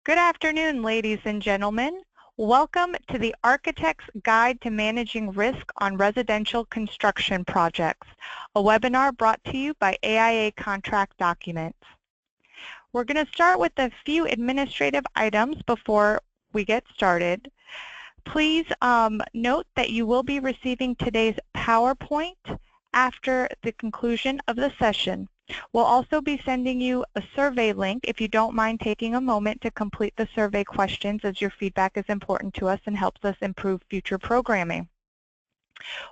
Good afternoon, ladies and gentlemen. Welcome to the Architect's Guide to Managing Risk on Residential Construction Projects, a webinar brought to you by AIA Contract Documents. We're going to start with a few administrative items before we get started. Please note that you will be receiving today's PowerPoint after the conclusion of the session. We'll also be sending you a survey link if you don't mind taking a moment to complete the survey questions, as your feedback is important to us and helps us improve future programming.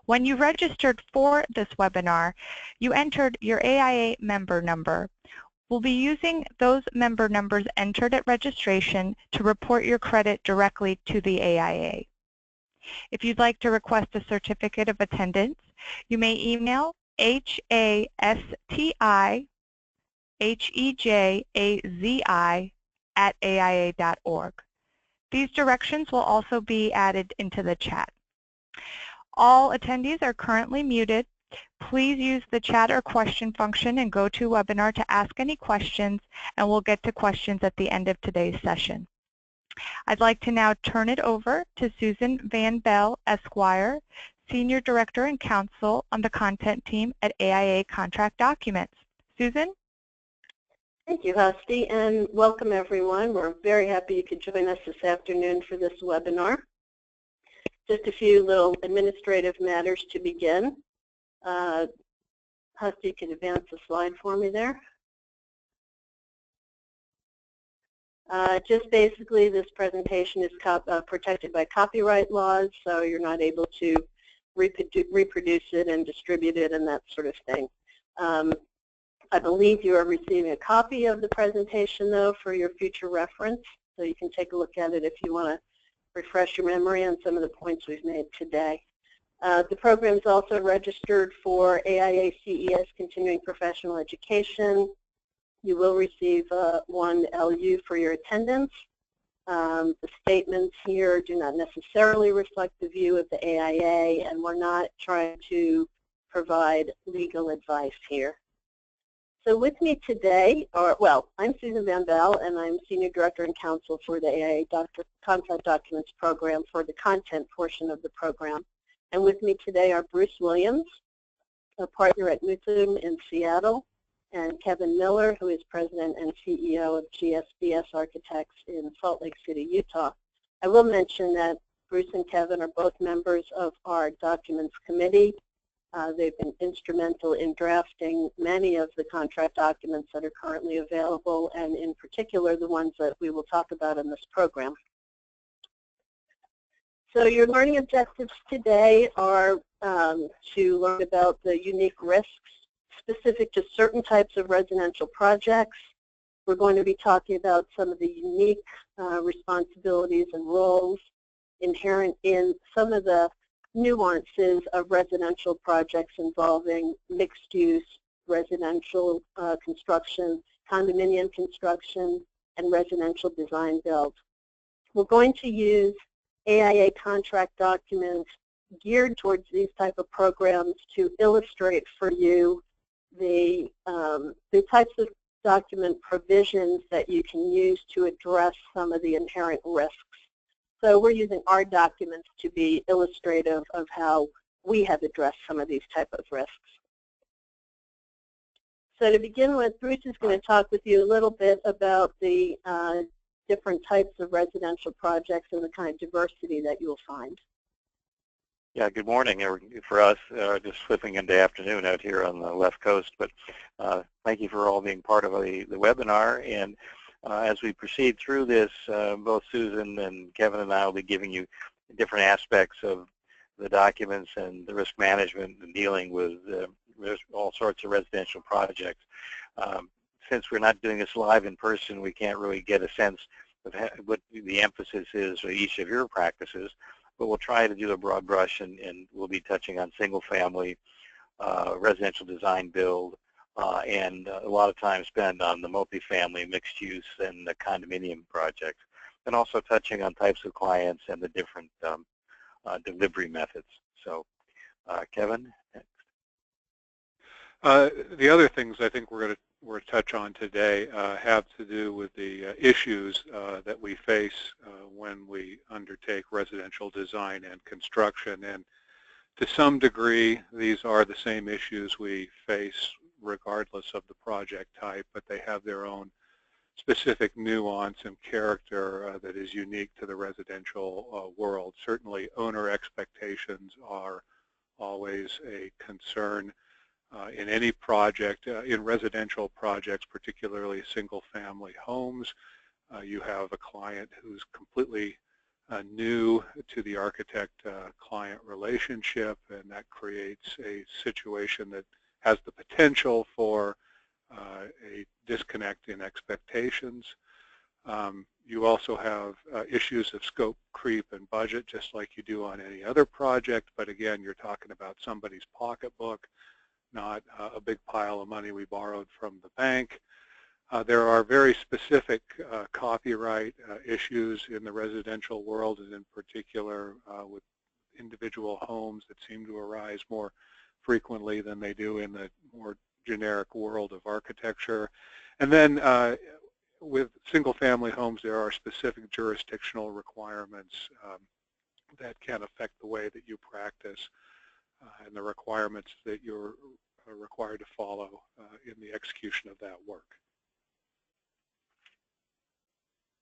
When you registered for this webinar, you entered your AIA member number. We'll be using those member numbers entered at registration to report your credit directly to the AIA. If you'd like to request a certificate of attendance, you may email HASTIHEJAZI@AIA.org. These directions will also be added into the chat. All attendees are currently muted. Please use the chat or question function in GoToWebinar to ask any questions, and we'll get to questions at the end of today's session. I'd like to now turn it over to Susan Van Bell, Esquire, Senior Director and Counsel on the Content Team at AIA Contract Documents. Susan? Thank you, Husty, and welcome everyone. We're very happy you could join us this afternoon for this webinar. Just a few little administrative matters to begin. Husty, you can advance the slide for me there. Just basically, this presentation is protected by copyright laws, so you're not able to reproduce it and distribute it and that sort of thing. I believe you are receiving a copy of the presentation, though, for your future reference, so you can take a look at it if you want to refresh your memory on some of the points we've made today. The program is also registered for AIA CES Continuing Professional Education. You will receive one LU for your attendance. The statements here do not necessarily reflect the view of the AIA, and we're not trying to provide legal advice here. So with me today I'm Susan Van Bell, and I'm Senior Director and Counsel for the AIA Contract Documents Program for the content portion of the program. And with me today are Bruce Williams, a partner at Mutham in Seattle, and Kevin Miller, who is President and CEO of GSBS Architects in Salt Lake City, Utah. I will mention that Bruce and Kevin are both members of our documents committee. They've been instrumental in drafting many of the contract documents that are currently available, and in particular the ones that we will talk about in this program. So your learning objectives today are to learn about the unique risks specific to certain types of residential projects. We're going to be talking about some of the unique responsibilities and roles inherent in some of the nuances of residential projects involving mixed-use residential construction, condominium construction, and residential design build. We're going to use AIA contract documents geared towards these type of programs to illustrate for you the types of document provisions that you can use to address some of the inherent risks. So we're using our documents to be illustrative of how we have addressed some of these type of risks. So to begin with, Bruce is going to talk with you a little bit about the different types of residential projects and the kind of diversity that you'll find. Yeah, good morning for us, just flipping into afternoon out here on the left coast, but thank you for all being part of the webinar. And as we proceed through this, both Susan and Kevin and I will be giving you different aspects of the documents and the risk management and dealing with all sorts of residential projects. Since we're not doing this live in person, we can't really get a sense of what the emphasis is for each of your practices. But we'll try to do a broad brush, and we'll be touching on single-family, residential design build, and a lot of time spent on the multifamily, mixed-use, and the condominium projects, and also touching on types of clients and the different delivery methods. So, Kevin? The other things I think we're we'll touch on today have to do with the issues that we face when we undertake residential design and construction. And to some degree, these are the same issues we face regardless of the project type, but they have their own specific nuance and character that is unique to the residential world. Certainly, owner expectations are always a concern in any project. In residential projects, particularly single-family homes, you have a client who's completely new to the architect-client relationship, and that creates a situation that has the potential for a disconnect in expectations. You also have issues of scope creep and budget, just like you do on any other project, but again, you're talking about somebody's pocketbook, not a big pile of money we borrowed from the bank. There are very specific copyright issues in the residential world, and in particular with individual homes that seem to arise more frequently than they do in the more generic world of architecture. And then with single-family homes, there are specific jurisdictional requirements that can affect the way that you practice and the requirements that you're required to follow in the execution of that work.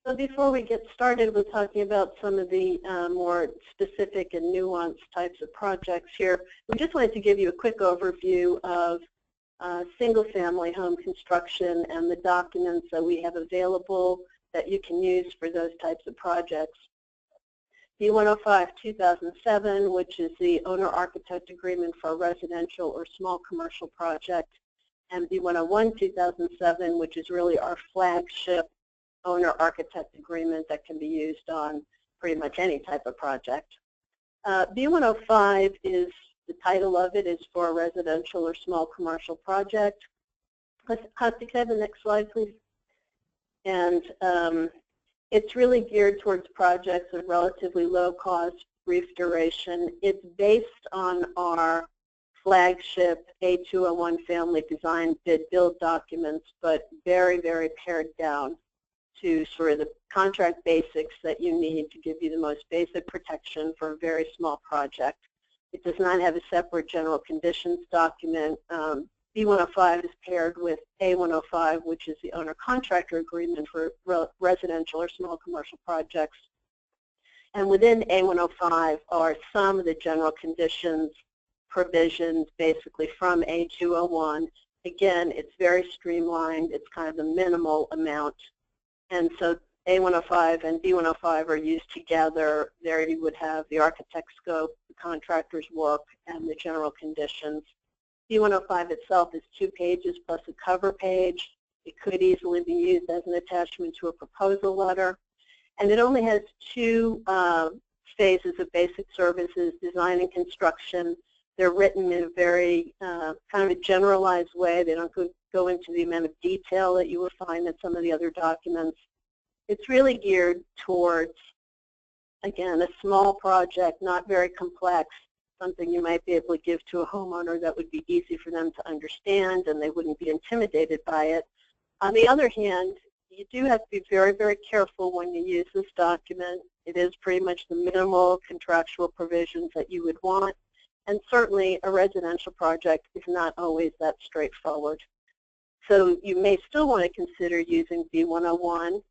So before we get started with talking about some of the more specific and nuanced types of projects here, we just wanted to give you a quick overview of single-family home construction and the documents that we have available that you can use for those types of projects. B-105-2007, which is the owner-architect agreement for a residential or small commercial project, and B-101-2007, which is really our flagship owner-architect agreement that can be used on pretty much any type of project. B-105 is, the title of it is for a residential or small commercial project. Can I have the next slide, please? And it's really geared towards projects of relatively low cost, brief duration. It's based on our flagship A201 family design bid build documents, but very, very pared down to sort of the contract basics that you need to give you the most basic protection for a very small project. It does not have a separate general conditions document. B-105 is paired with A-105, which is the owner-contractor agreement for residential or small commercial projects. And within A-105 are some of the general conditions provisions, basically from A201. Again, it's very streamlined. It's kind of the minimal amount. And so A105 and B105 are used together. There you would have the architect's scope, the contractor's work, and the general conditions. B105 itself is 2 pages plus a cover page. It could easily be used as an attachment to a proposal letter. And it only has 2 phases of basic services, design and construction. They're written in a very kind of a generalized way. They don't go into the amount of detail that you will find in some of the other documents. It's really geared towards, again, a small project, not very complex, something you might be able to give to a homeowner that would be easy for them to understand and they wouldn't be intimidated by it. On the other hand, you do have to be very, very careful when you use this document. It is pretty much the minimal contractual provisions that you would want. And certainly a residential project is not always that straightforward. So you may still want to consider using B101.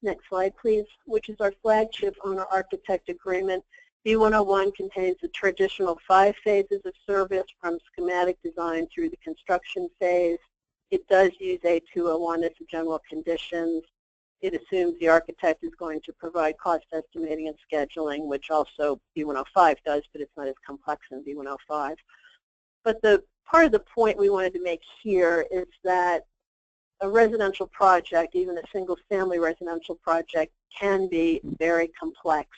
Next slide, please, which is our flagship owner-architect agreement. B101 contains the traditional 5 phases of service from schematic design through the construction phase. It does use A201 as the general conditions. It assumes the architect is going to provide cost estimating and scheduling, which also B105 does, but it's not as complex in B105. But the part of the point we wanted to make here is that a residential project, even a single-family residential project, can be very complex.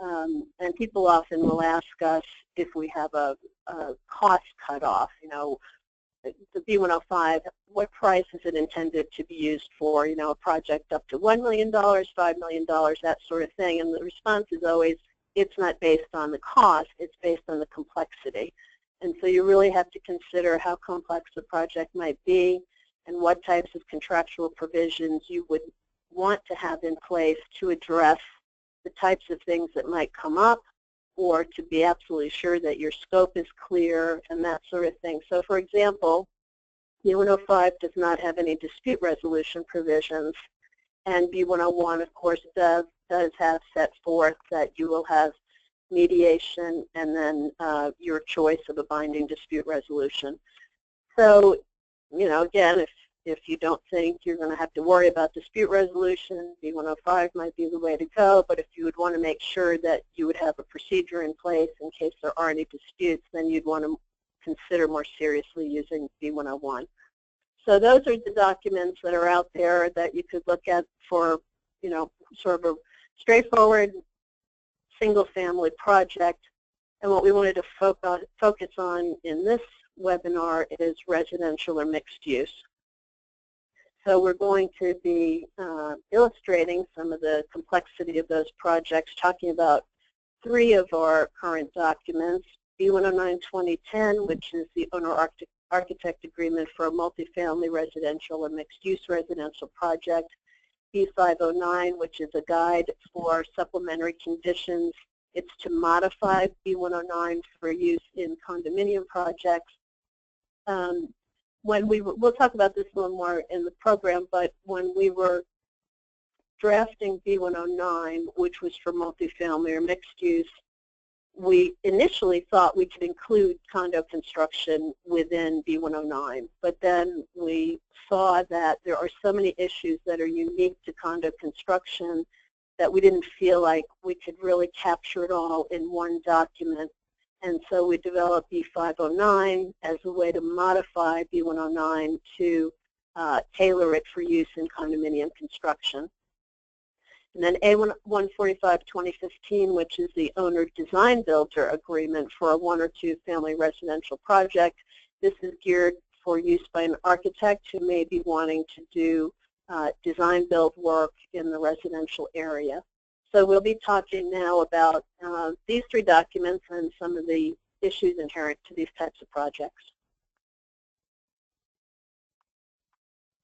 And people often will ask us if we have a cost cutoff. You know, the B105, what price is it intended to be used for? You know, a project up to $1 million, $5 million, that sort of thing. And the response is always, it's not based on the cost, it's based on the complexity. And so you really have to consider how complex the project might be. and what types of contractual provisions you would want to have in place to address the types of things that might come up, or to be absolutely sure that your scope is clear and that sort of thing. So for example, B105 does not have any dispute resolution provisions, and B101 of course does have set forth that you will have mediation and then your choice of a binding dispute resolution. So, you know, again, if you don't think you're going to have to worry about dispute resolution, B105 might be the way to go, but if you would want to make sure that you would have a procedure in place in case there are any disputes, then you'd want to consider more seriously using B101. So those are the documents that are out there that you could look at for, you know, sort of a straightforward single-family project. And what we wanted to focus on in this webinar is residential or mixed use. So we're going to be illustrating some of the complexity of those projects, talking about 3 of our current documents, B109-2010, which is the owner-architect agreement for a multifamily residential or mixed-use residential project, B509, which is a guide for supplementary conditions. It's to modify B109 for use in condominium projects. We'll talk about this a little more in the program, but when we were drafting B109, which was for multifamily or mixed use, we initially thought we could include condo construction within B109, but then we saw that there are so many issues that are unique to condo construction that we didn't feel like we could really capture it all in one document. And so we developed B509 as a way to modify B109 to tailor it for use in condominium construction. And then A145-2015, which is the owner design builder agreement for a 1 or 2 family residential project. This is geared for use by an architect who may be wanting to do design build work in the residential area. So we'll be talking now about these 3 documents and some of the issues inherent to these types of projects.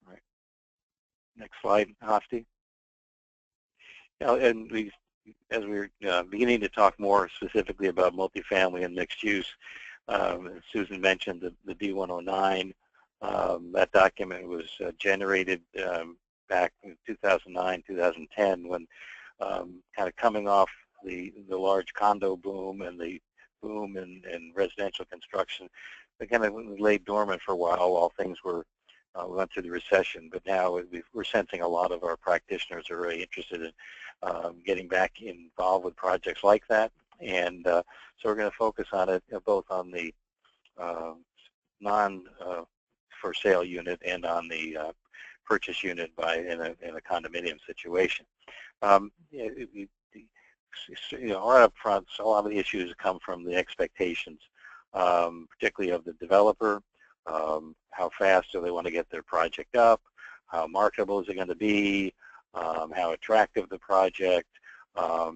All right. Next slide, Hafti. And as we're beginning to talk more specifically about multifamily and mixed use, Susan mentioned the D109. That document was generated back in 2009, 2010, when kind of coming off the large condo boom and the boom in residential construction. It kind of lay dormant for a while things were went through the recession, but now we're sensing a lot of our practitioners are very interested in getting back involved with projects like that, and so we're going to focus on it both on the non-for sale unit and on the purchase unit in a condominium situation. Right up front, so a lot of the issues come from the expectations, particularly of the developer. How fast do they want to get their project up? How marketable is it going to be? How attractive the project? How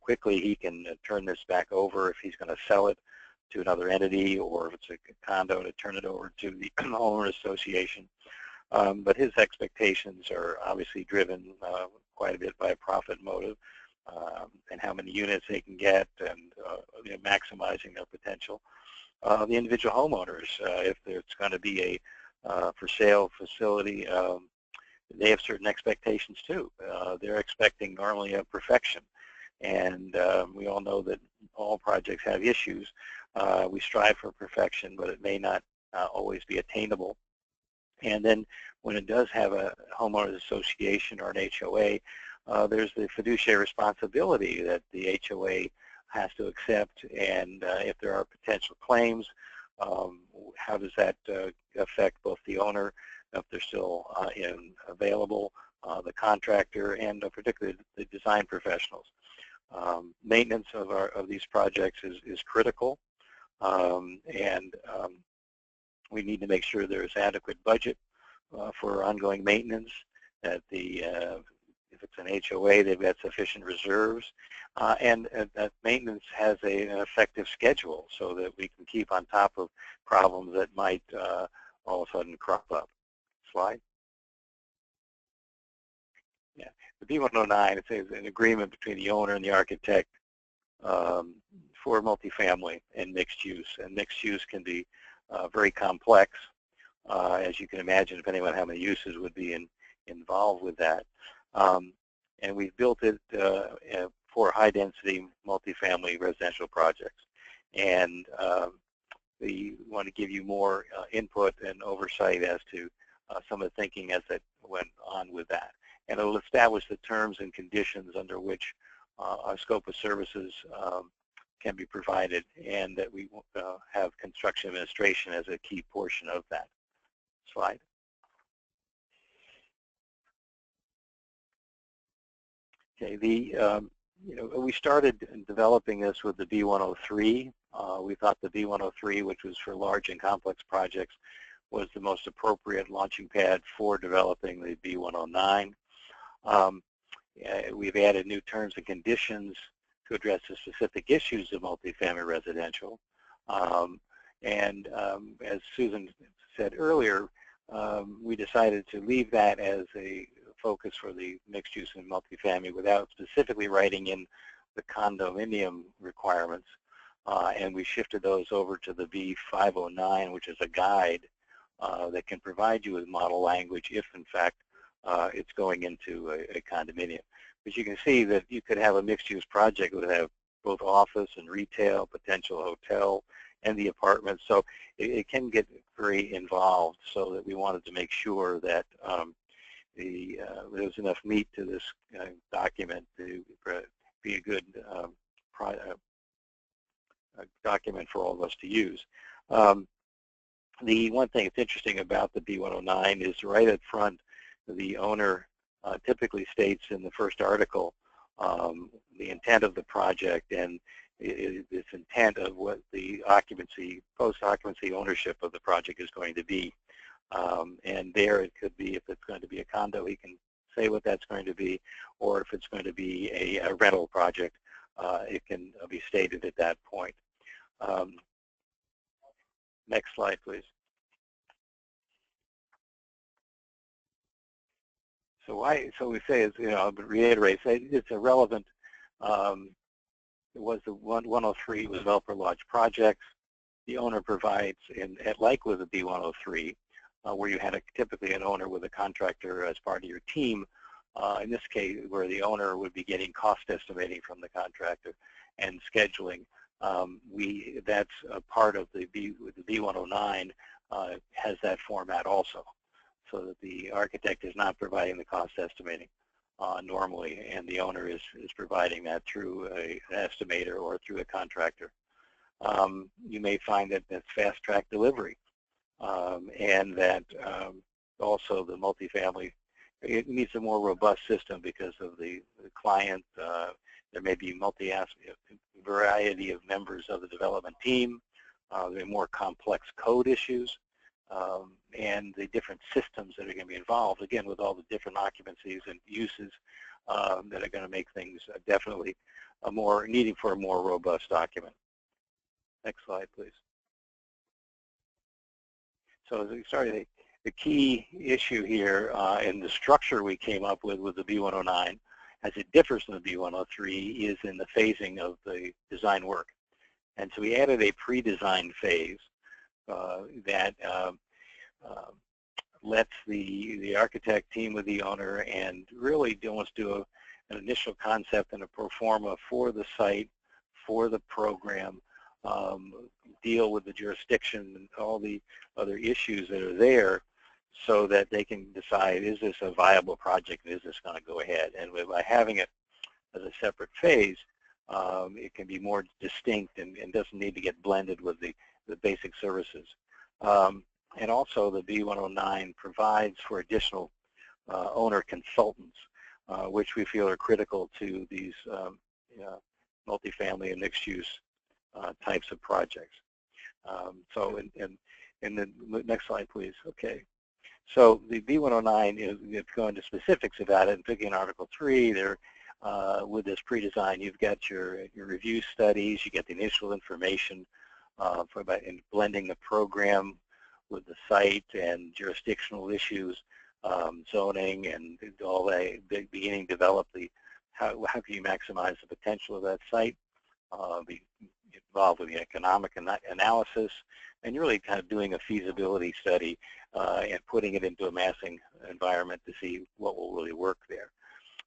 quickly he can turn this back over if he's going to sell it to another entity, or if it's a condo to turn it over to the homeowner association. But his expectations are obviously driven quite a bit by a profit motive and how many units they can get and maximizing their potential. The individual homeowners, if it's going to be a for sale facility, they have certain expectations too. They're expecting normally a perfection, and we all know that all projects have issues. We strive for perfection, but it may not always be attainable. And then when it does have a homeowners association or an HOA, there's the fiduciary responsibility that the HOA has to accept, and if there are potential claims, how does that affect both the owner, if they're still available, the contractor, and particularly the design professionals. Maintenance of these projects is critical, and we need to make sure there's adequate budget for ongoing maintenance. That if it's an HOA, they've got sufficient reserves, and that maintenance has an effective schedule so that we can keep on top of problems that might all of a sudden crop up. Slide. Yeah, the B109, it says an agreement between the owner and the architect for multifamily and mixed use. And mixed use can be very complex, as you can imagine, depending on how many uses would be involved with that. And we've built it for high-density multifamily residential projects. And we want to give you more input and oversight as to some of the thinking as it went on with that. And it will establish the terms and conditions under which our scope of services can be provided, and that we have construction administration as a key portion of that. Slide. Okay, we started developing this with the B103. We thought the B103, which was for large and complex projects, was the most appropriate launching pad for developing the B109. We've added new terms and conditions to address the specific issues of multifamily residential. As Susan said earlier, we decided to leave that as a focus for the mixed use and multifamily without specifically writing in the condominium requirements. And we shifted those over to the B509, which is a guide that can provide you with model language if, in fact, it's going into a condominium. But you can see that you could have a mixed-use project that would have both office and retail, potential hotel, and the apartments. So it can get very involved, so that we wanted to make sure that there was enough meat to this document to be a good document for all of us to use. The one thing that's interesting about the B109 is right up front, the owner typically states in the first article the intent of the project and this intent of what the occupancy, post-occupancy ownership of the project is going to be. And there it could be, if it's going to be a condo, he can say what that's going to be, or if it's going to be a rental project, it can be stated at that point. Next slide, please. So we say, I'll reiterate, say it's a relevant, it was the 103 was developer large projects. The owner provides, like with the B103, where you had typically an owner with a contractor as part of your team, in this case where the owner would be getting cost estimating from the contractor and scheduling. That's a part of the B109 has that format also, so that the architect is not providing the cost estimating normally, and the owner is providing that through an estimator or through a contractor. You may find that that's fast-track delivery, and that also the multifamily, it needs a more robust system because of the client. There may be variety of members of the development team. There are more complex code issues, and the different systems that are going to be involved, again, with all the different occupancies and uses that are going to make things definitely needing for a more robust document. Next slide, please. So as we started, the key issue here in the structure we came up with the B109, as it differs from the B103, is in the phasing of the design work. And so we added a pre-design phase that lets the architect team with the owner and really wants to do an initial concept and a pro forma for the site, for the program, deal with the jurisdiction and all the other issues that are there, so that they can decide, is this a viable project, is this going to go ahead? And by having it as a separate phase, it can be more distinct and doesn't need to get blended with the basic services. And also the B109 provides for additional owner consultants, which we feel are critical to these multifamily and mixed-use types of projects. So in the next slide, please. Okay. So the B109 is going to specifics about it, and picking in Article 3, there with this pre-design, you've got your review studies, you get the initial information in blending the program with the site and jurisdictional issues, zoning, and all that, beginning to develop the how can you maximize the potential of that site, be involved with the economic analysis, and you're really kind of doing a feasibility study and putting it into a massing environment to see what will really work there.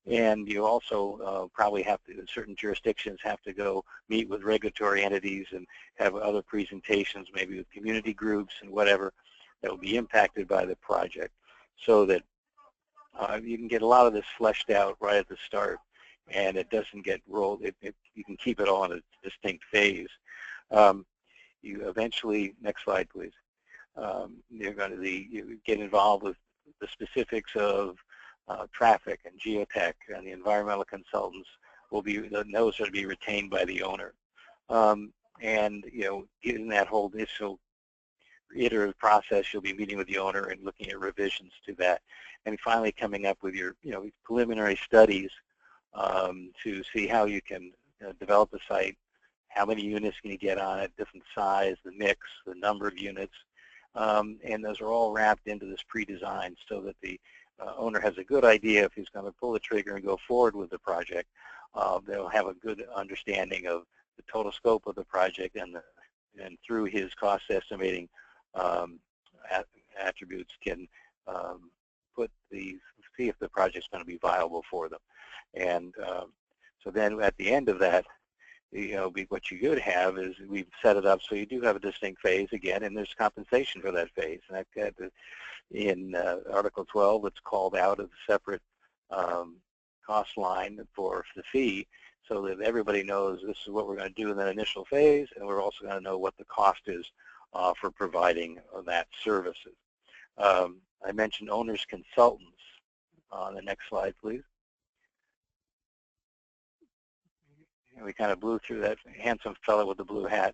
And you also probably have to, in certain jurisdictions, have to go meet with regulatory entities and have other presentations, maybe with community groups and whatever, that will be impacted by the project, so that you can get a lot of this fleshed out right at the start, and it doesn't get rolled. You can keep it all in a distinct phase. You eventually, next slide please, you're going to get involved with the specifics of traffic and geotech, and the environmental consultants will be, those are to be retained by the owner. And in that whole initial iterative process, you'll be meeting with the owner and looking at revisions to that, and finally coming up with your preliminary studies to see how you can develop the site, how many units can you get on it, different size, the mix, the number of units, and those are all wrapped into this pre-design so that the owner has a good idea if he's going to pull the trigger and go forward with the project. They'll have a good understanding of the total scope of the project, and through his cost estimating attributes can see if the project's going to be viable for them. And so then at the end of that, what you could have is we've set it up so you do have a distinct phase again, and there's compensation for that phase. And I've got in Article 12, it's called out as a separate cost line for the fee, so that everybody knows this is what we're going to do in that initial phase, and we're also going to know what the cost is for providing that services. I mentioned owner's consultants. On the next slide, please. And we kind of blew through that handsome fellow with the blue hat.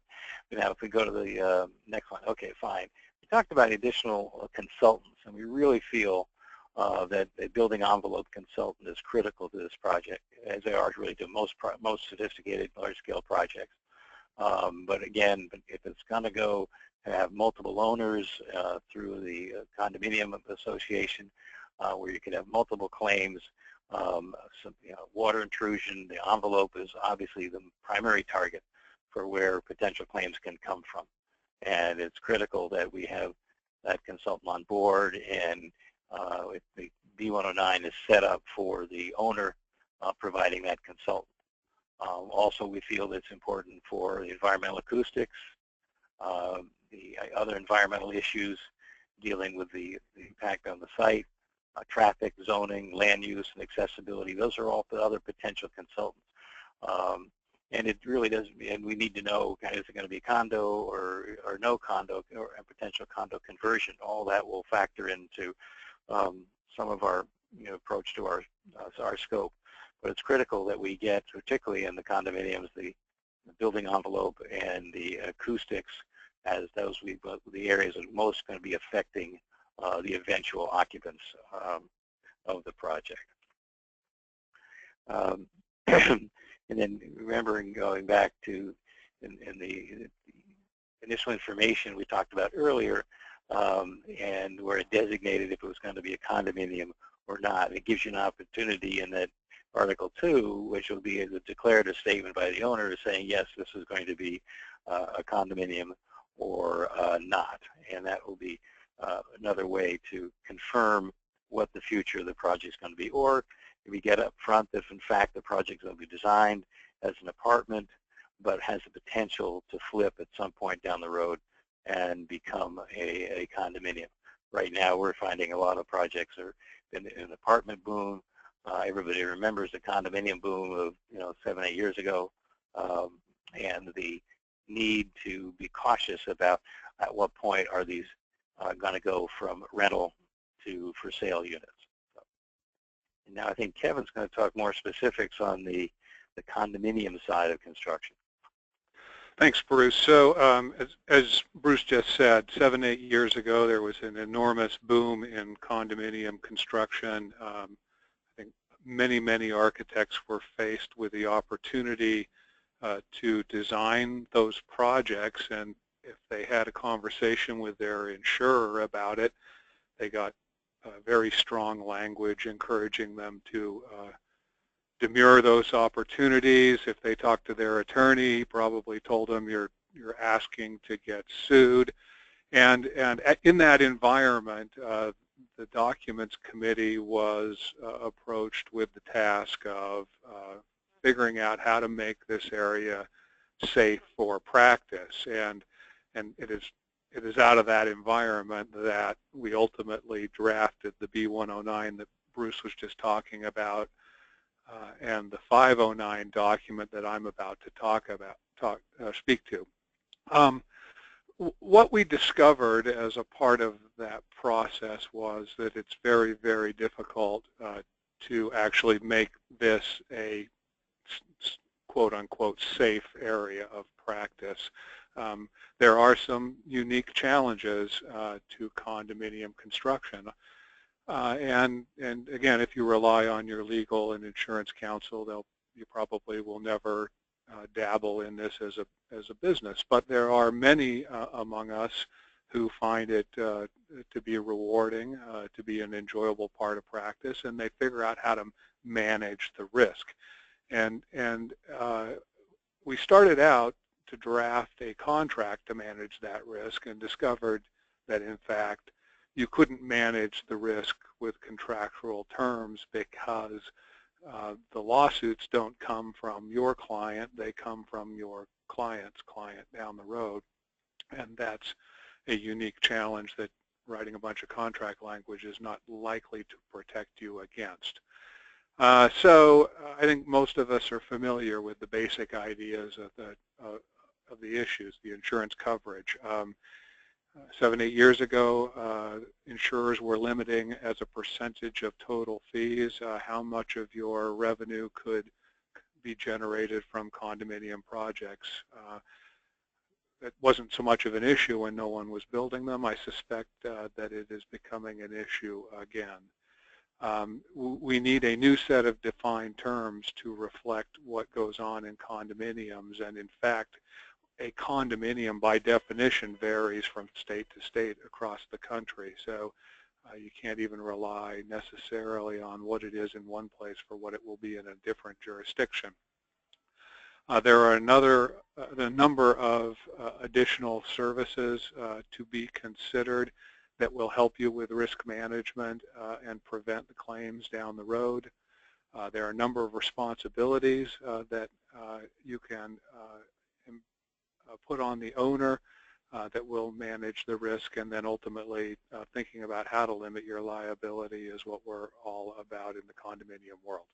Now, if we go to the next one, okay, fine. We talked about additional consultants, and we really feel that a building envelope consultant is critical to this project, as they are really to most sophisticated large-scale projects. But again, if it's going to go have multiple owners through the condominium association, where you can have multiple claims, water intrusion, the envelope is obviously the primary target for where potential claims can come from. And it's critical that we have that consultant on board, and the B109 is set up for the owner providing that consultant. Also, we feel it's important for the environmental acoustics, the other environmental issues dealing with the impact on the site, traffic, zoning, land use, and accessibility. Those are all the other potential consultants. And it really does, and we need to know, is it going to be condo or no condo, or a potential condo conversion? All that will factor into some of our approach to our scope. But it's critical that we get, particularly in the condominiums, the building envelope and the acoustics, as those the areas that are most going to be affecting the eventual occupants of the project. And then remembering, going back to in the initial information we talked about earlier, and where it designated if it was going to be a condominium or not. It gives you an opportunity in that Article 2, which will be a declarative statement by the owner saying, yes, this is going to be a condominium or not. And that will be another way to confirm what the future of the project is going to be. Or if we get up front, if in fact the project is going to be designed as an apartment, but has the potential to flip at some point down the road and become a condominium. Right now, we're finding a lot of projects are in an apartment boom. Everybody remembers the condominium boom of 7, 8 years ago, and the need to be cautious about at what point are these going to go from rental to for sale units. So, and now I think Kevin's going to talk more specifics on the condominium side of construction. Thanks, Bruce. So as Bruce just said, 7, 8 years ago, there was an enormous boom in condominium construction. I think many architects were faced with the opportunity to design those projects, and if they had a conversation with their insurer about it, they got very strong language encouraging them to demur those opportunities. If they talked to their attorney, he probably told them you're asking to get sued. And in that environment, the documents committee was approached with the task of figuring out how to make this area safe for practice. And it is out of that environment that we ultimately drafted the B109 that Bruce was just talking about, and the 509 document that I'm about to speak to. What we discovered as a part of that process was that it's very, very difficult to actually make this a quote-unquote safe area of practice. There are some unique challenges to condominium construction. And again, if you rely on your legal and insurance counsel, you probably will never dabble in this as a business. But there are many among us who find it to be rewarding, to be an enjoyable part of practice, and they figure out how to manage the risk. And we started out to draft a contract to manage that risk and discovered that, in fact, you couldn't manage the risk with contractual terms because the lawsuits don't come from your client, they come from your client's client down the road. And that's a unique challenge that writing a bunch of contract language is not likely to protect you against. So I think most of us are familiar with the basic ideas of the issues, the insurance coverage. 7, 8 years ago, insurers were limiting as a percentage of total fees how much of your revenue could be generated from condominium projects. It wasn't so much of an issue when no one was building them. I suspect that it is becoming an issue again. We need a new set of defined terms to reflect what goes on in condominiums, and in fact, a condominium by definition varies from state to state across the country. So you can't even rely necessarily on what it is in one place for what it will be in a different jurisdiction. There are a number of additional services to be considered that will help you with risk management and prevent the claims down the road. There are a number of responsibilities that you can put on the owner that will manage the risk, and then ultimately thinking about how to limit your liability is what we're all about in the condominium world.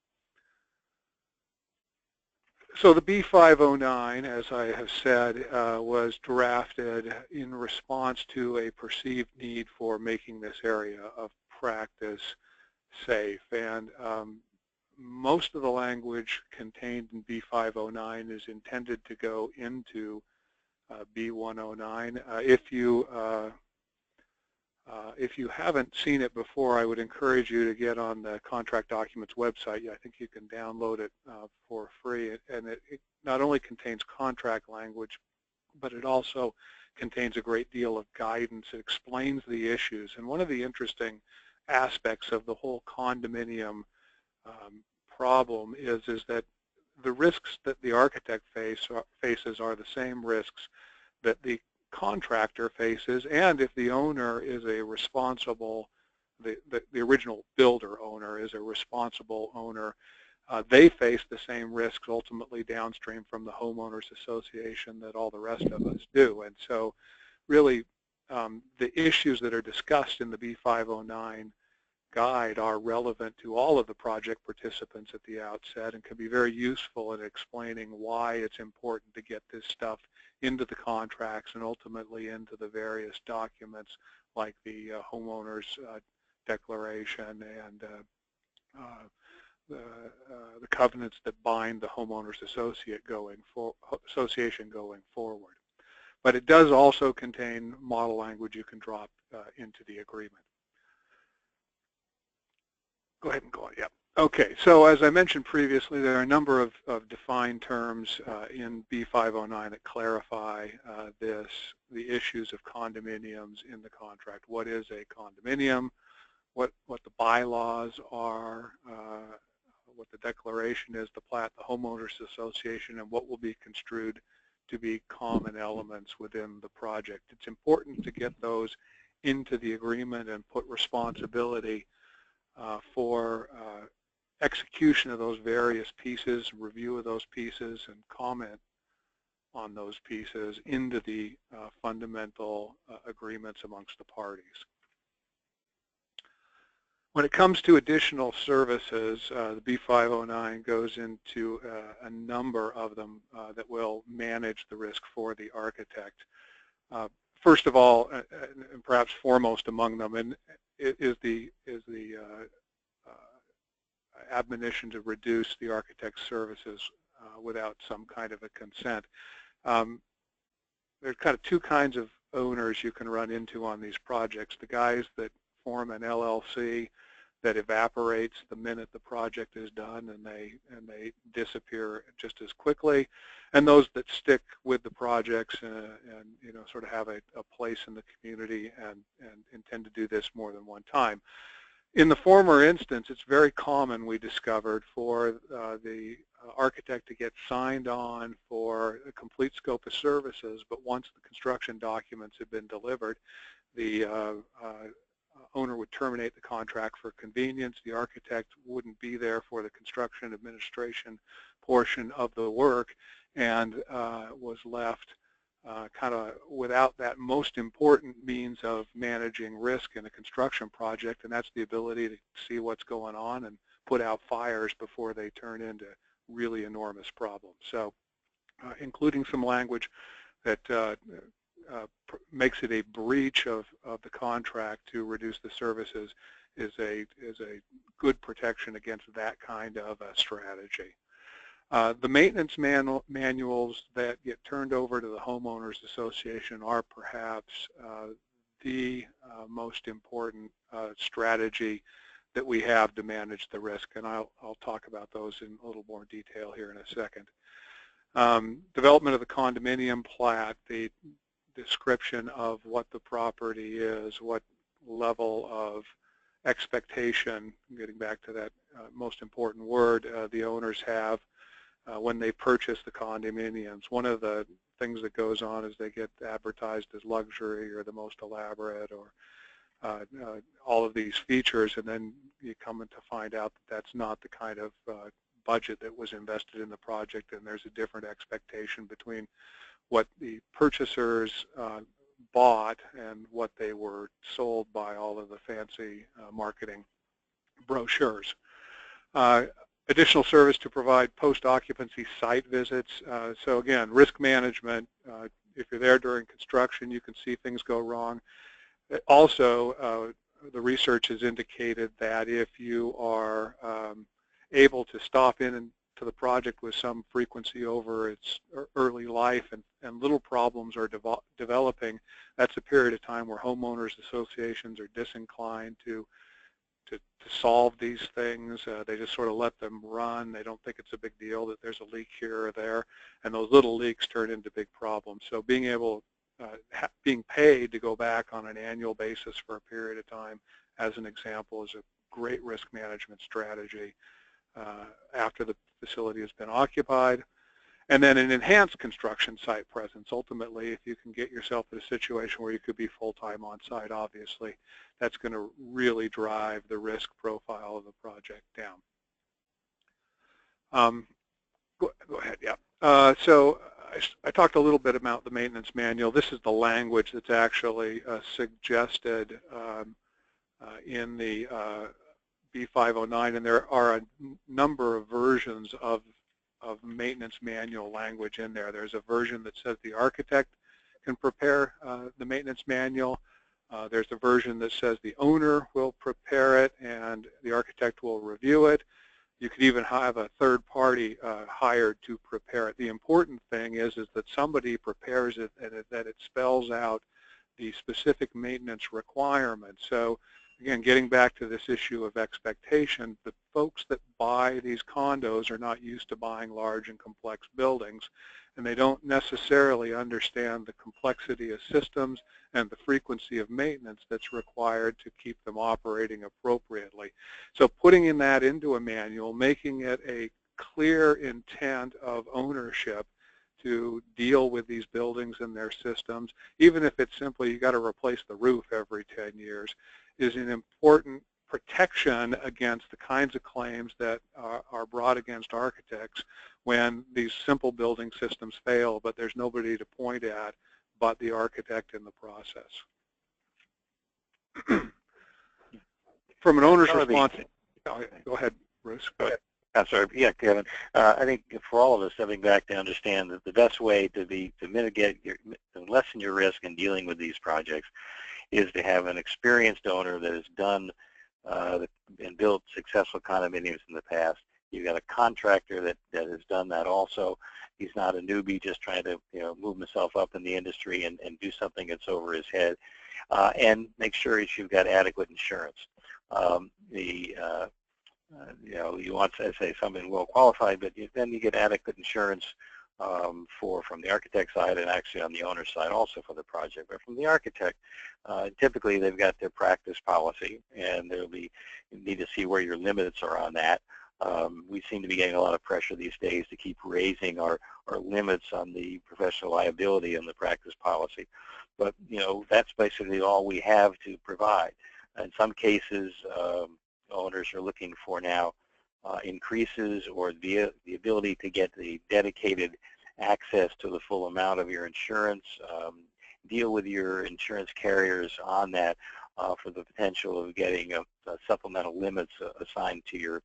So the B509, as I have said, was drafted in response to a perceived need for making this area of practice safe. And most of the language contained in B509 is intended to go into B109. If you haven't seen it before, I would encourage you to get on the contract documents website. I think you can download it for free, and it not only contains contract language, but it also contains a great deal of guidance. It explains the issues, and one of the interesting aspects of the whole condominium problem is that the risks that the architect faces are the same risks that the contractor faces, and if the owner is a responsible, the original builder owner is a responsible owner, they face the same risks ultimately downstream from the homeowners association that all the rest of us do. And so really the issues that are discussed in the B509 guide are relevant to all of the project participants at the outset and can be very useful in explaining why it's important to get this stuff into the contracts and ultimately into the various documents like the homeowners declaration and the covenants that bind the homeowners association going forward. But it does also contain model language you can drop into the agreement. Go ahead and go on. Yep. Okay, so as I mentioned previously, there are a number of defined terms in B509 that clarify the issues of condominiums in the contract. What is a condominium? What the bylaws are, what the declaration is, the plat, the homeowners association, and what will be construed to be common elements within the project. It's important to get those into the agreement and put responsibility for execution of those various pieces, review of those pieces, and comment on those pieces into the fundamental agreements amongst the parties. When it comes to additional services, the B509 goes into a number of them that will manage the risk for the architect. First of all, and perhaps foremost among them, and is the admonition to reduce the architect's services without some kind of a consent. There's kind of two kinds of owners you can run into on these projects. The guys that form an LLC that evaporates the minute the project is done, and they disappear just as quickly, and those that stick with the projects and sort of have a place in the community and intend to do this more than one time. In the former instance, it's very common, we discovered, for the architect to get signed on for a complete scope of services, but once the construction documents have been delivered, the owner would terminate the contract for convenience. The architect wouldn't be there for the construction administration portion of the work, and was left kind of without that most important means of managing risk in a construction project, and that's the ability to see what's going on and put out fires before they turn into really enormous problems. So including some language that makes it a breach of the contract to reduce the services is a good protection against that kind of a strategy. The maintenance manuals that get turned over to the homeowners association are perhaps the most important strategy that we have to manage the risk, and I'll talk about those in a little more detail here in a second. Development of the condominium plat, the description of what the property is, what level of expectation, getting back to that most important word, the owners have when they purchase the condominiums. One of the things that goes on is they get advertised as luxury or the most elaborate or all of these features, and then you come in to find out that that's not the kind of budget that was invested in the project, and there's a different expectation between what the purchasers bought and what they were sold by all of the fancy marketing brochures. Additional service to provide post-occupancy site visits. So again, risk management. If you're there during construction, you can see things go wrong. Also, the research has indicated that if you are able to stop in to the project with some frequency over its early life and little problems are developing, that's a period of time where homeowners associations are disinclined to solve these things. They just sort of let them run. They don't think it's a big deal that there's a leak here or there, and those little leaks turn into big problems. So being paid to go back on an annual basis for a period of time, as an example, is a great risk management strategy after the facility has been occupied. And then an enhanced construction site presence. Ultimately, if you can get yourself in a situation where you could be full-time on site, obviously, that's going to really drive the risk profile of the project down. Go ahead, yeah. So I talked a little bit about the maintenance manual. This is the language that's actually suggested in the B509, and there are a number of versions of maintenance manual language in there. There's a version that says the architect can prepare the maintenance manual. There's a version that says the owner will prepare it and the architect will review it. You could even have a third party hired to prepare it. The important thing is that somebody prepares it and that it spells out the specific maintenance requirements. So again, getting back to this issue of expectation, the folks that buy these condos are not used to buying large and complex buildings, and they don't necessarily understand the complexity of systems and the frequency of maintenance that's required to keep them operating appropriately. So putting in that into a manual, making it a clear intent of ownership to deal with these buildings and their systems, even if it's simply you got to replace the roof every 10 years, is an important protection against the kinds of claims that are brought against architects when these simple building systems fail, but there's nobody to point at but the architect in the process. From an owner's response, go ahead, Bruce. Go ahead. I'm sorry. Yeah, Kevin. I think for all of us, stepping back to understand that the best way to mitigate to lessen your risk in dealing with these projects is to have an experienced owner that has done and built successful condominiums in the past. You've got a contractor that has done that also. He's not a newbie just trying to move himself up in the industry and do something that's over his head. And make sure that you've got adequate insurance. You want to say something well qualified, but then you get adequate insurance from the architect side and actually on the owner side also for the project. But from the architect, typically they've got their practice policy, and you need to see where your limits are on that. We seem to be getting a lot of pressure these days to keep raising our limits on the professional liability and the practice policy. But that's basically all we have to provide. In some cases, owners are looking for now increases or the ability to get the dedicated access to the full amount of your insurance. Deal with your insurance carriers on that for the potential of getting supplemental limits assigned to your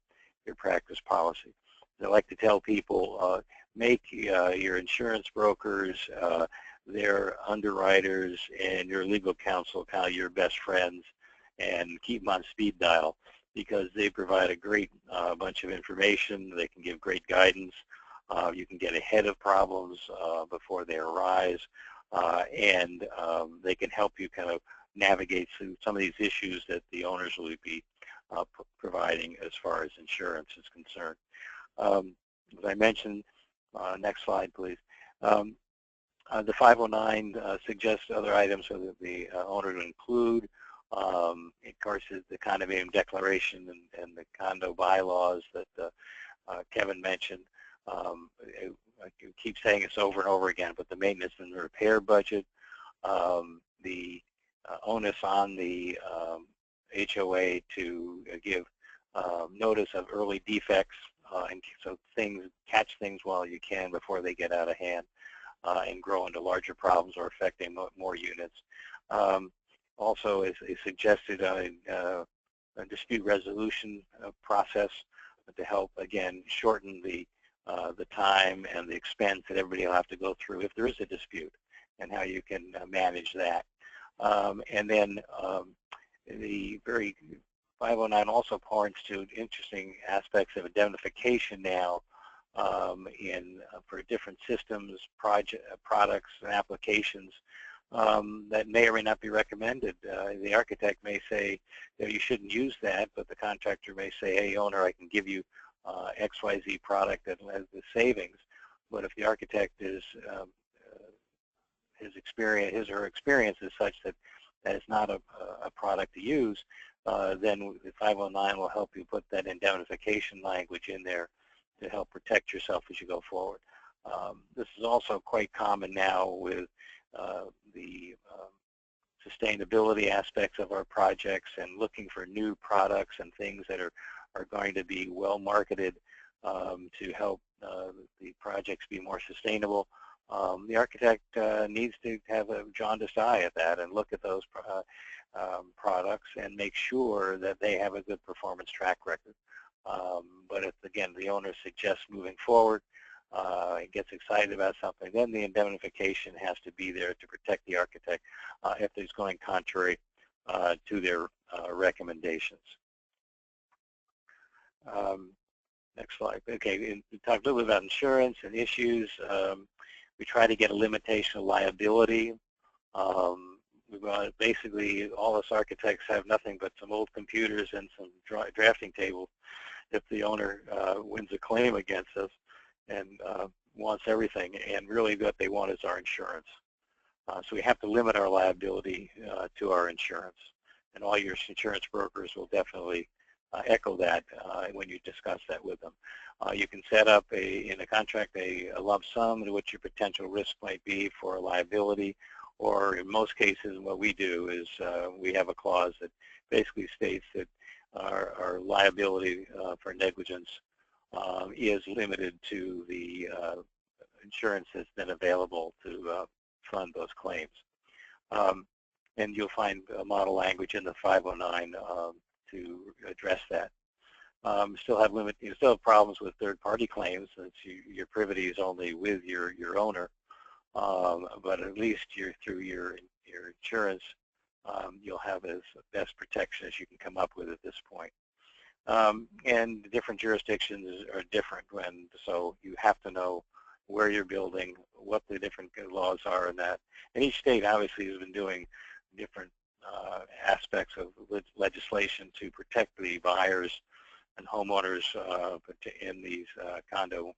practice policy. I like to tell people, make your insurance brokers, their underwriters, and your legal counsel kind of your best friends, and keep them on speed dial, because they provide a great bunch of information. They can give great guidance. You can get ahead of problems before they arise, and they can help you kind of navigate through some of these issues that the owners will be providing as far as insurance is concerned. As I mentioned, next slide, please. The 509 suggests other items for the owner to include. Of course, the condominium declaration and the condo bylaws that Kevin mentioned. I keep saying this over and over again, but the maintenance and the repair budget, the onus on the HOA to give notice of early defects, and so catch things while you can before they get out of hand and grow into larger problems or affecting more units. Also, is suggested a dispute resolution process to help, again, shorten the time and the expense that everybody will have to go through if there is a dispute, and how you can manage that. And then the 509 also points to interesting aspects of indemnification now for different systems, products, and applications. That may or may not be recommended. The architect may say you shouldn't use that, but the contractor may say, hey, owner, I can give you XYZ product that has the savings. But if the architect is his or her experience is such that is not a product to use, then the 509 will help you put that indemnification language in there to help protect yourself as you go forward. This is also quite common now with the sustainability aspects of our projects and looking for new products and things that are going to be well marketed to help the projects be more sustainable. The architect needs to have a jaundiced eye at that and look at those products and make sure that they have a good performance track record. But if, again, the owner suggests moving forward, gets excited about something, then the indemnification has to be there to protect the architect if it's going contrary to their recommendations. Next slide. Okay, we talked a little bit about insurance and issues. We try to get a limitation of liability. basically all us architects have nothing but some old computers and some drafting tables if the owner wins a claim against us and wants everything, and really what they want is our insurance. So we have to limit our liability to our insurance, and all your insurance brokers will definitely echo that when you discuss that with them. You can set up in a contract a lump sum to what your potential risk might be for a liability, or in most cases what we do is we have a clause that basically states that our liability for negligence is limited to the insurance that's been available to fund those claims. And you'll find model language in the 509 to address that. You still have problems with third-party claims since your privity is only with your owner, but at least through your insurance, you'll have as best protection as you can come up with at this point. And different jurisdictions are different, so you have to know where you're building, what the different laws are in that. And each state obviously has been doing different aspects of legislation to protect the buyers and homeowners in these condo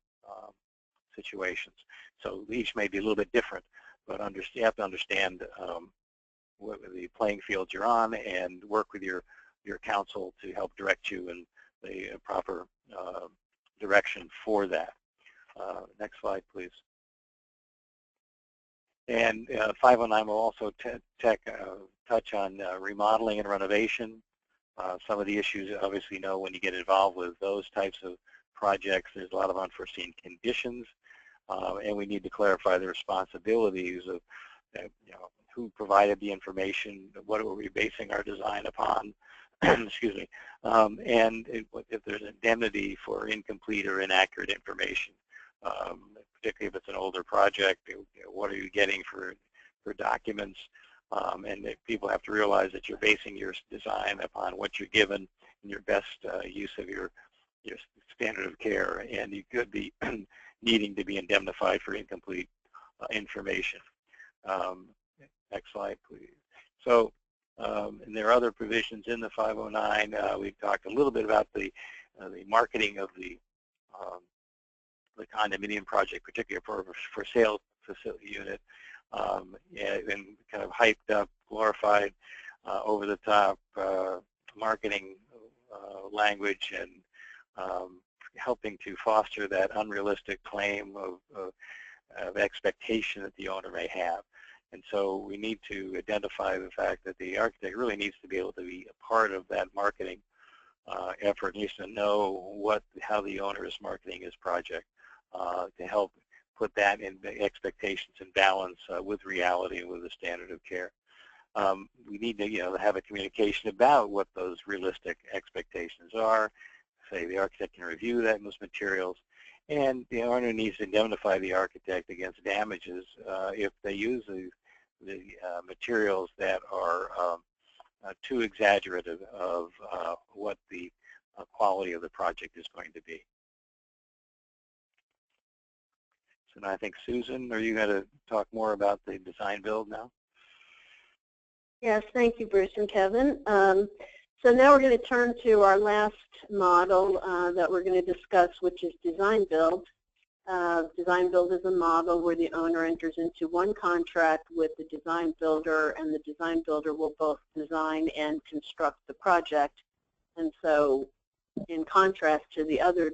situations. So each may be a little bit different, but you have to understand what the playing field you're on and work with your counsel to help direct you in the proper direction for that. Next slide, please. And 509 will also touch on remodeling and renovation. Some of the issues, obviously, when you get involved with those types of projects, there's a lot of unforeseen conditions, and we need to clarify the responsibilities of who provided the information, what were we basing our design upon, excuse me, and if there's indemnity for incomplete or inaccurate information, particularly if it's an older project, what are you getting for documents, and people have to realize that you're basing your design upon what you're given and your best use of your standard of care, and you could be needing to be indemnified for incomplete information. Next slide, please. So, and there are other provisions in the 509. We've talked a little bit about the marketing of the condominium project, particularly for sale facility unit, and kind of hyped up, glorified, over the top marketing language, and helping to foster that unrealistic claim of expectation that the owner may have. And so we need to identify the fact that the architect really needs to be able to be a part of that marketing effort, needs to know how the owner is marketing his project to help put that in the expectations in balance with reality and with the standard of care. We need to have a communication about what those realistic expectations are. Say the architect can review those materials, and the owner needs to indemnify the architect against damages if they use the materials that are too exaggerative of what the quality of the project is going to be. So now I think, Susan, are you going to talk more about the design build now? Yes, thank you, Bruce and Kevin. So now we're going to turn to our last model that we're going to discuss, which is design build. Design build is a model where the owner enters into one contract with the design builder, and the design builder will both design and construct the project. And so in contrast to the other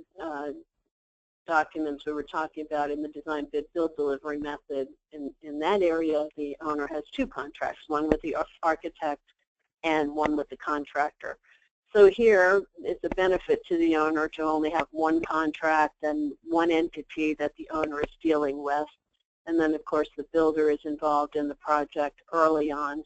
documents we were talking about in the design bid build delivery method, in that area the owner has two contracts, one with the architect and one with the contractor. So here it's a benefit to the owner to only have one contract and one entity that the owner is dealing with. And then of course the builder is involved in the project early on.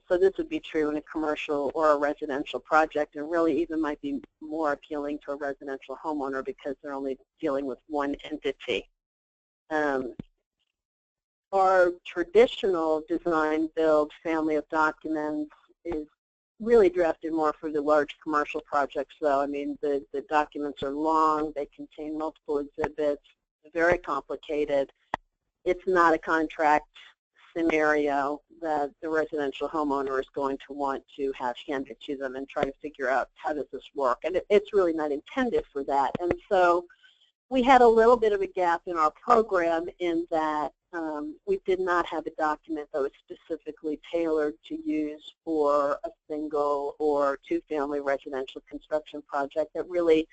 So this would be true in a commercial or a residential project, and really even might be more appealing to a residential homeowner because they're only dealing with one entity. Our traditional design build family of documents is really drafted more for the large commercial projects, though. I mean, the documents are long, they contain multiple exhibits, very complicated. It's not a contract scenario that the residential homeowner is going to want to have handed to them and try to figure out how does this work. And it's really not intended for that. And so we had a little bit of a gap in our program in that we did not have a document that was specifically tailored to use for a single or two-family residential construction project that really,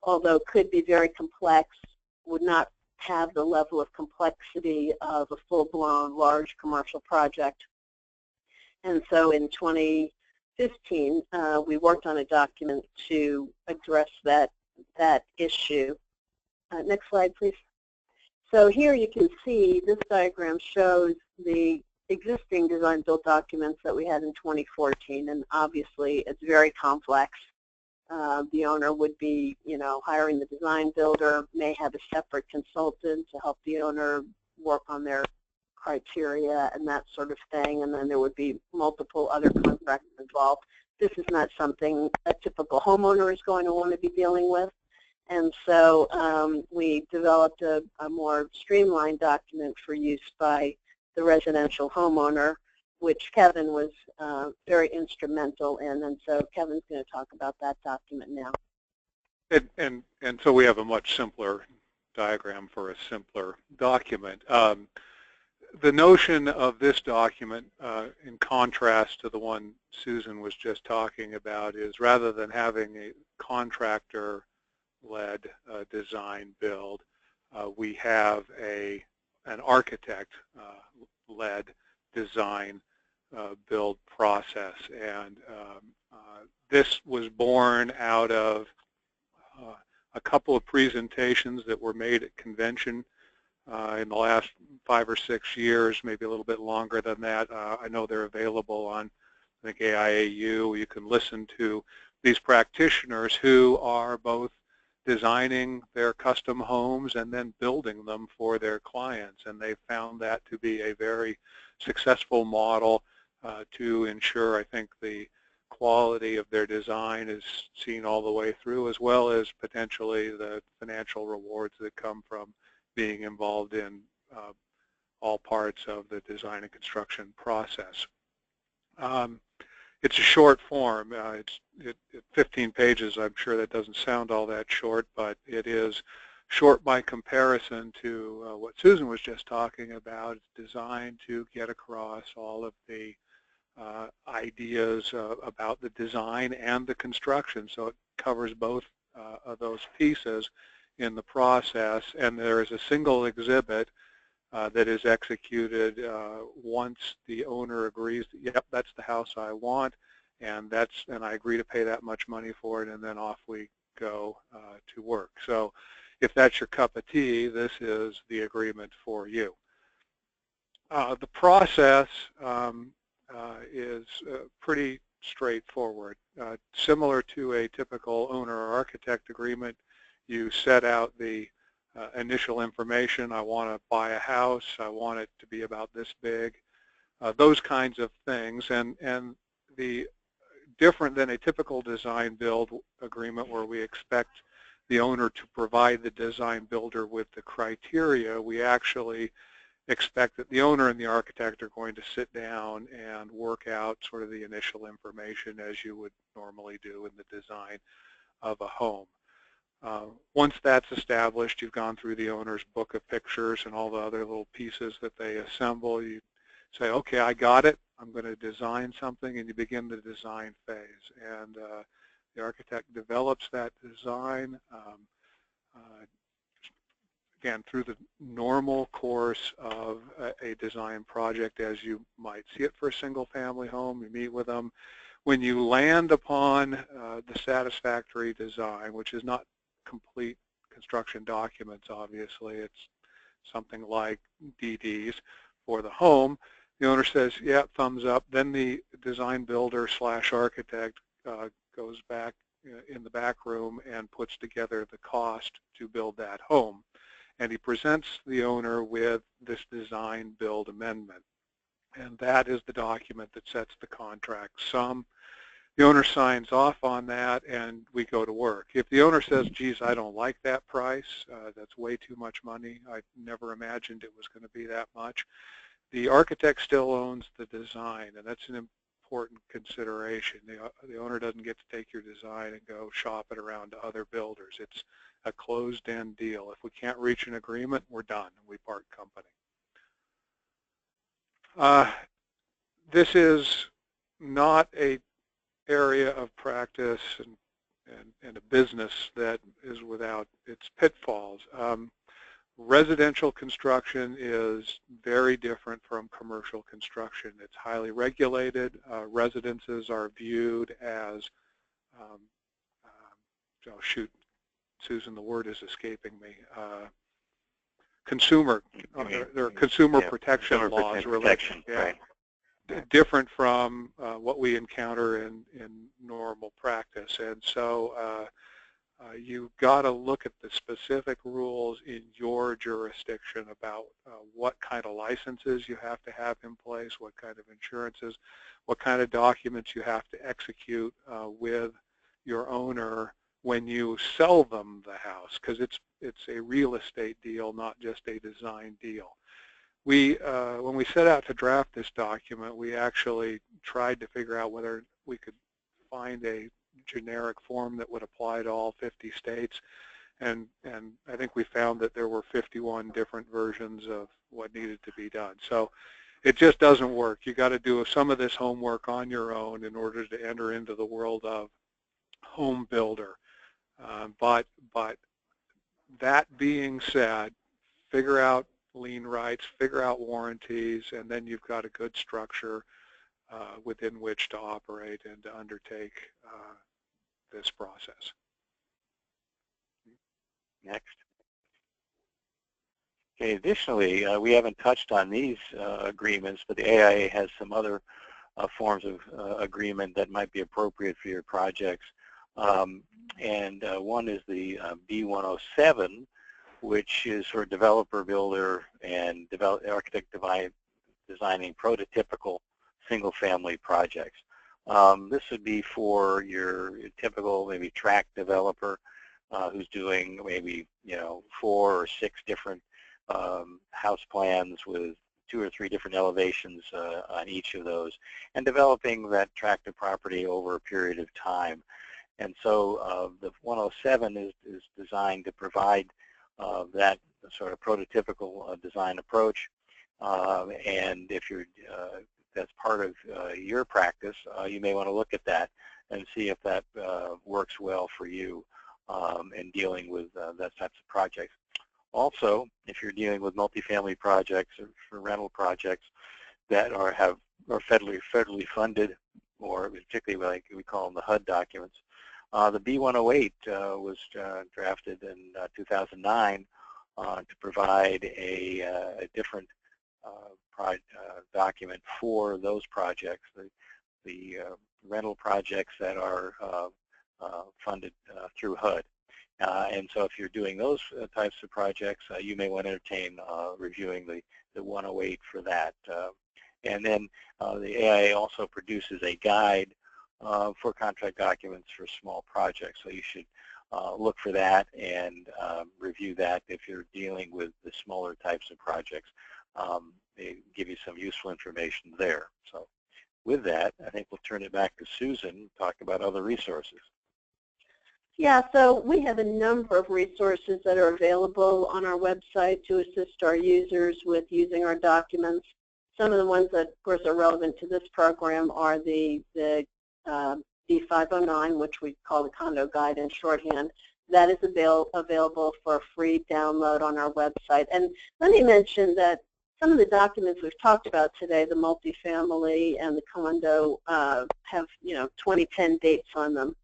although could be very complex, would not have the level of complexity of a full-blown large commercial project. And so in 2015, we worked on a document to address that issue. Next slide, please. So here you can see this diagram shows the existing design build documents that we had in 2014, and obviously it's very complex. The owner would be, hiring the design builder, may have a separate consultant to help the owner work on their criteria and that sort of thing, and then there would be multiple other contracts involved. This is not something a typical homeowner is going to want to be dealing with. And so we developed a more streamlined document for use by the residential homeowner, which Kevin was very instrumental in. And so Kevin's going to talk about that document now. And so we have a much simpler diagram for a simpler document. The notion of this document, in contrast to the one Susan was just talking about, is rather than having a contractor-led design build, we have an architect-led design build process. And this was born out of a couple of presentations that were made at convention in the last 5 or 6 years, maybe a little bit longer than that. I know they're available on, I think, AIAU. You can listen to these practitioners who are both designing their custom homes and then building them for their clients, and they found that to be a very successful model to ensure, I think, the quality of their design is seen all the way through, as well as potentially the financial rewards that come from being involved in all parts of the design and construction process. It's a short form. It's 15 pages. I'm sure that doesn't sound all that short, but it is short by comparison to what Susan was just talking about. It's designed to get across all of the ideas about the design and the construction. So it covers both of those pieces in the process, and there is a single exhibit that is executed once the owner agrees that, yep, that's the house I want, and I agree to pay that much money for it, and then off we go to work. So if that's your cup of tea, this is the agreement for you. The process is pretty straightforward. Similar to a typical owner or architect agreement, you set out the initial information. I want to buy a house. I want it to be about this big. Those kinds of things. And the different than a typical design build agreement where we expect the owner to provide the design builder with the criteria, we actually expect that the owner and the architect are going to sit down and work out sort of the initial information as you would normally do in the design of a home. Once that's established, you've gone through the owner's book of pictures and all the other little pieces that they assemble. You say, okay, I got it. I'm going to design something, and you begin the design phase. And the architect develops that design, again, through the normal course of a design project as you might see it for a single-family home. You meet with them. When you land upon the satisfactory design, which is not complete construction documents, obviously, it's something like DDs for the home, the owner says, yeah, thumbs up. Then the design builder / architect goes back in the back room and puts together the cost to build that home. And he presents the owner with this design build amendment. And that is the document that sets the contract sum. The owner signs off on that, and we go to work. If the owner says, geez, I don't like that price, that's way too much money, I never imagined it was going to be that much, the architect still owns the design, and that's an important consideration. The owner doesn't get to take your design and go shop it around to other builders. It's a closed-end deal. If we can't reach an agreement, we're done, and we part company. This is not a area of practice and a business that is without its pitfalls. Residential construction is very different from commercial construction. It's highly regulated. Residences are viewed as, oh shoot, Susan, the word is escaping me. Consumer, there are consumer protection laws related. Right. Different from what we encounter in normal practice, and so you've got to look at the specific rules in your jurisdiction about what kind of licenses you have to have in place, what kind of insurances, what kind of documents you have to execute with your owner when you sell them the house, because it's a real estate deal, not just a design deal. When we set out to draft this document, we actually tried to figure out whether we could find a generic form that would apply to all 50 states, and I think we found that there were 51 different versions of what needed to be done. So it just doesn't work. You got to do some of this homework on your own in order to enter into the world of home builder. But that being said, figure out lien rights, figure out warranties, and then you've got a good structure within which to operate and to undertake this process. Next. Okay, additionally, we haven't touched on these agreements, but the AIA has some other forms of agreement that might be appropriate for your projects. And one is the B107, which is for developer, builder, and architect designing prototypical single-family projects. This would be for your typical maybe tract developer who's doing maybe 4 or 6 different house plans with 2 or 3 different elevations on each of those, and developing that tract of property over a period of time. And so the 107 is designed to provide that sort of prototypical design approach. And if that's part of your practice, you may want to look at that and see if that works well for you in dealing with that types of projects. Also, if you're dealing with multifamily projects or for rental projects that are federally funded, or particularly like we call them the HUD documents, the B108 was drafted in 2009 to provide a different document for those projects, the rental projects that are funded through HUD. And so if you're doing those types of projects, you may want to entertain reviewing the 108 for that. And then the AIA also produces a guide for contract documents for small projects. So you should look for that and review that if you're dealing with the smaller types of projects. They give you some useful information there. So with that, I think we'll turn it back to Susan and talk about other resources. Yeah, so we have a number of resources that are available on our website to assist our users with using our documents. Some of the ones that, of course, are relevant to this program are the D509, which we call the Condo Guide in shorthand. That is available for a free download on our website. And let me mention that some of the documents we've talked about today, the multifamily and the condo, have 2010 dates on them.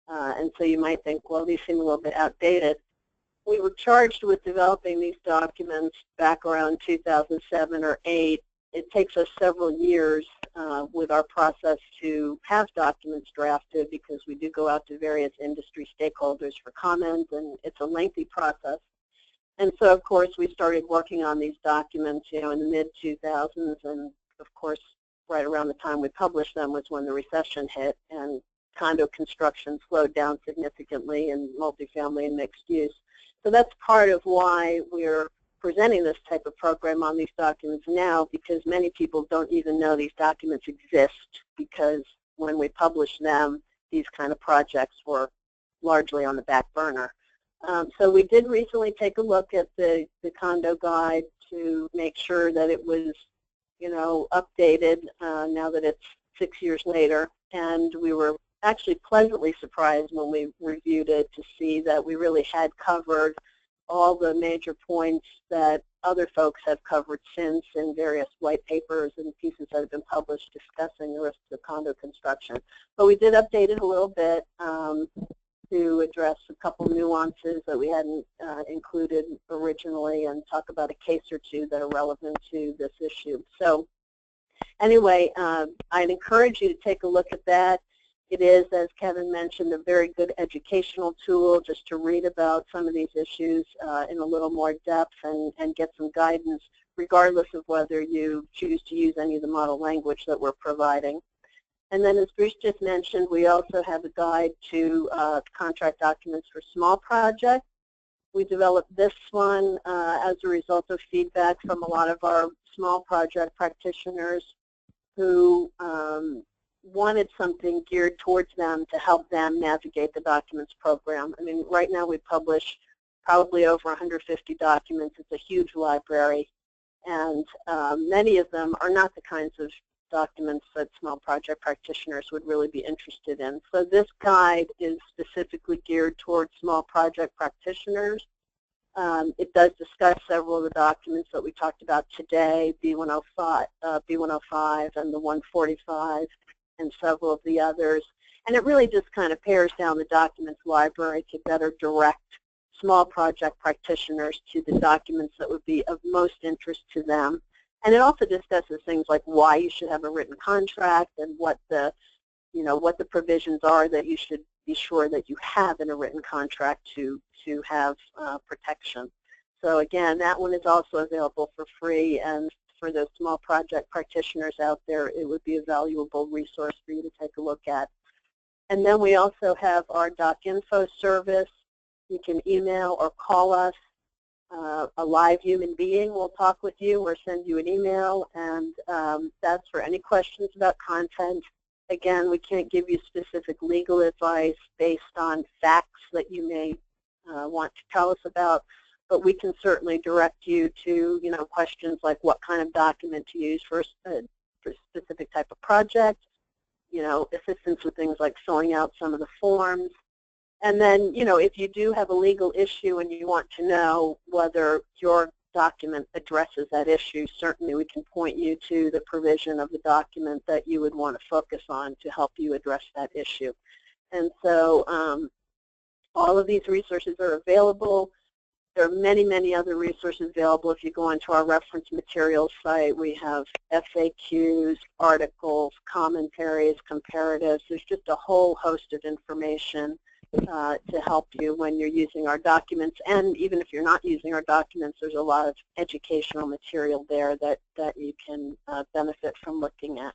And so you might think, well, these seem a little bit outdated. We were charged with developing these documents back around 2007 or 8. It takes us several years with our process to have documents drafted because we do go out to various industry stakeholders for comment, and it's a lengthy process. And so, of course, we started working on these documents, in the mid-2000s, and of course, right around the time we published them was when the recession hit, and condo construction slowed down significantly in multifamily and mixed use. So that's part of why we're presenting this type of program on these documents now, because many people don't even know these documents exist, because when we published them, these kind of projects were largely on the back burner. So we did recently take a look at the condo guide to make sure that it was, you know, updated now that it's 6 years later, and we were actually pleasantly surprised when we reviewed it to see that we really had covered all the major points that other folks have covered since in various white papers and pieces that have been published discussing the risks of condo construction. But we did update it a little bit to address a couple nuances that we hadn't included originally, and talk about a case or two that are relevant to this issue. So anyway, I'd encourage you to take a look at that. It is, as Kevin mentioned, a very good educational tool just to read about some of these issues in a little more depth and get some guidance, regardless of whether you choose to use any of the model language that we're providing. And then, as Bruce just mentioned, we also have a guide to contract documents for small projects. We developed this one as a result of feedback from a lot of our small project practitioners who wanted something geared towards them to help them navigate the documents program. I mean, right now we publish probably over 150 documents. It's a huge library, and many of them are not the kinds of documents that small project practitioners would really be interested in. So this guide is specifically geared towards small project practitioners. It does discuss several of the documents that we talked about today, B105 and the 145, and several of the others. And it really just kind of pares down the documents library to better direct small project practitioners to the documents that would be of most interest to them. And it also discusses things like why you should have a written contract and what the, you know, what the provisions are that you should be sure that you have in a written contract to have protection. So again, that one is also available for free, and for those small project practitioners out there, it would be a valuable resource for you to take a look at. And then we also have our docinfo service. You can email or call us. A live human being will talk with you or send you an email, and that's for any questions about content. Again, we can't give you specific legal advice based on facts that you may want to tell us about, but we can certainly direct you to, you know, questions like what kind of document to use for a specific type of project, you know, assistance with things like filling out some of the forms. And then, you know, if you do have a legal issue and you want to know whether your document addresses that issue, certainly we can point you to the provision of the document that you would want to focus on to help you address that issue. And so all of these resources are available. There are many, many other resources available. If you go onto our reference materials site, we have FAQs, articles, commentaries, comparatives. There's just a whole host of information to help you when you're using our documents. And even if you're not using our documents, there's a lot of educational material there that you can benefit from looking at.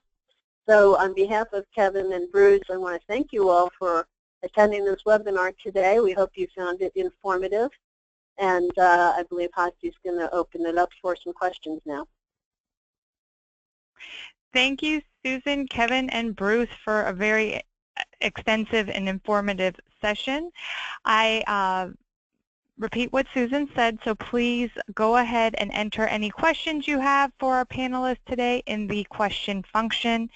So on behalf of Kevin and Bruce, I want to thank you all for attending this webinar today. We hope you found it informative. And I believe Hasi's going to open it up for some questions now. Thank you, Susan, Kevin, and Bruce, for a very extensive and informative session. I repeat what Susan said, so please go ahead and enter any questions you have for our panelists today in the question function.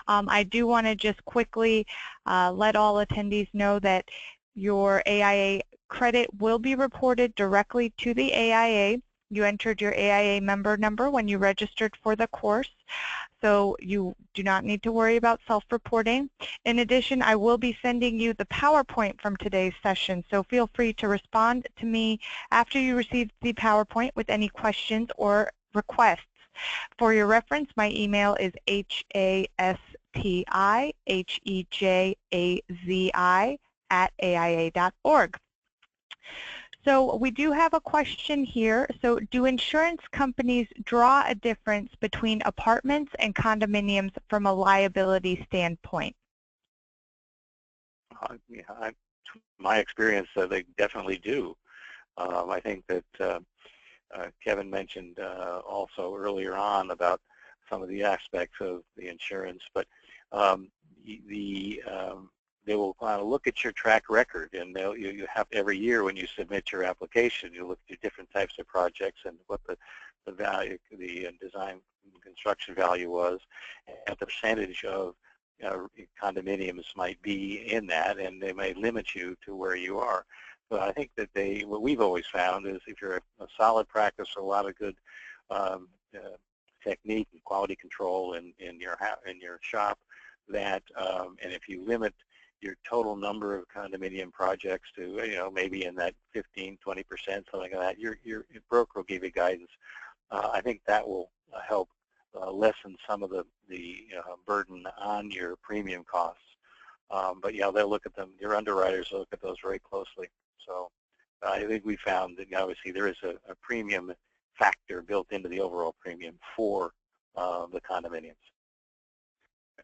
I do want to just quickly let all attendees know that your AIA credit will be reported directly to the AIA. You entered your AIA member number when you registered for the course, so you do not need to worry about self-reporting. In addition, I will be sending you the PowerPoint from today's session, so feel free to respond to me after you receive the PowerPoint with any questions or requests. For your reference, my email is hastihejazi@aia.org. So we do have a question here. So do insurance companies draw a difference between apartments and condominiums from a liability standpoint? My experience, they definitely do. I think that Kevin mentioned also earlier on about some of the aspects of the insurance, but they will look at your track record, and you have every year when you submit your application, you look at different types of projects and what the value, the design and construction value was, and the percentage of condominiums might be in that, and they may limit you to where you are. But I think that what we've always found is if you're a solid practice, a lot of good technique and quality control in your shop, that and if you limit your total number of condominium projects to maybe in that 15-20%, something like that, your broker will give you guidance. I think that will help lessen some of the burden on your premium costs. But yeah, they'll look at them. Your underwriters will look at those very closely. So I think we found that obviously there is a premium factor built into the overall premium for the condominiums.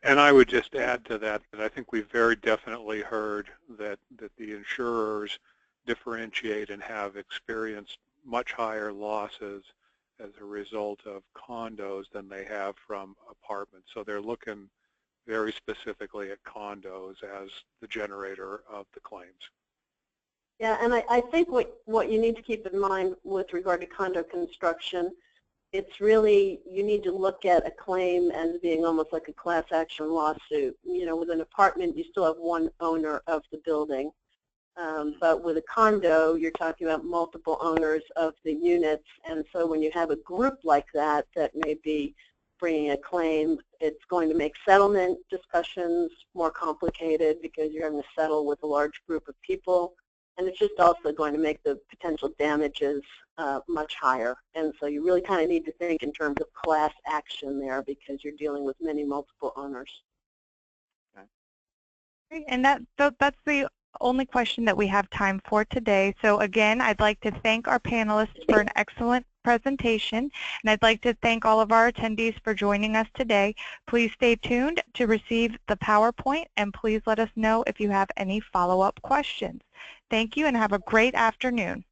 And I would just add to that I think we've very definitely heard that the insurers differentiate and have experienced much higher losses as a result of condos than they have from apartments. So they're looking very specifically at condos as the generator of the claims. Yeah, and I think what you need to keep in mind with regard to condo construction, it's really, you need to look at a claim as being almost like a class action lawsuit. With an apartment, you still have one owner of the building. But with a condo, you're talking about multiple owners of the units. And so when you have a group like that may be bringing a claim, it's going to make settlement discussions more complicated because you're having to settle with a large group of people. And it's just also going to make the potential damages much higher. And so you really kind of need to think in terms of class action there because you're dealing with many multiple owners. Okay. And that's the only question that we have time for today. So again, I'd like to thank our panelists for an excellent presentation, and I'd like to thank all of our attendees for joining us today. Please stay tuned to receive the PowerPoint, and please let us know if you have any follow-up questions. Thank you, and have a great afternoon.